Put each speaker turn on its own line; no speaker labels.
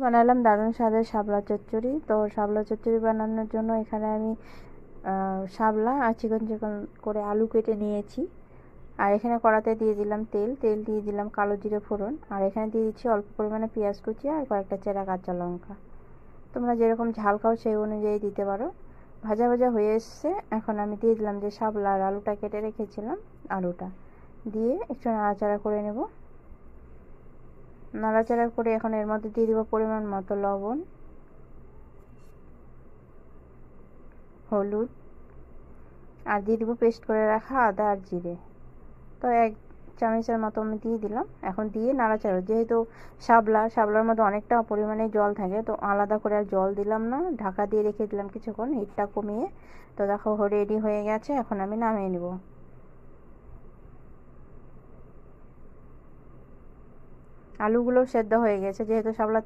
বানালাম দারুণ স্বাদের শাপলা চচ্চড়ি। তো শাপলা চচ্চড়ি বানানোর জন্য এখানে আমি শাপলা আর চিকন চিকন করে আলু কেটে নিয়েছি। আর এখানে কড়াতে দিয়ে দিলাম তেল, দিয়ে দিলাম কালো জিরে ফোড়ন। আর এখানে দিয়ে দিচ্ছি অল্প পরিমাণে পেঁয়াজ কুচি আর কয়েকটা চেরা কাঁচা লঙ্কা। তোমরা যেরকম ঝাল খাও সেই অনুযায়ী দিতে পারো। ভাজা ভাজা হয়ে এসছে, এখন আমি দিয়ে দিলাম যে শাপলা আর আলুটা কেটে রেখেছিলাম, আলুটা দিয়ে একটু নাড়াচাড়া করে নেব। নাড়াচাড়া করে এখন এর মধ্যে দিয়ে দেবো পরিমাণ মতো লবণ, হলুদ, আর দিয়ে দেবো পেস্ট করে রাখা আদা আর জিরে। তো 1 চামচের মতো আমি দিয়ে দিলাম। এখন দিয়ে নাড়াচাড়া, যেহেতু শাপলার মধ্যে অনেকটা পরিমাণে জল থাকে, তো আলাদা করে আর জল দিলাম না, ঢাকা দিয়ে রেখে দিলাম কিছুক্ষণ হিটটা কমিয়ে। তো দেখো রেডি হয়ে গেছে, এখন আমি নামিয়ে নেব। আলুগুলো সেদ্ধ হয়ে গেছে, যেহেতু শাপলা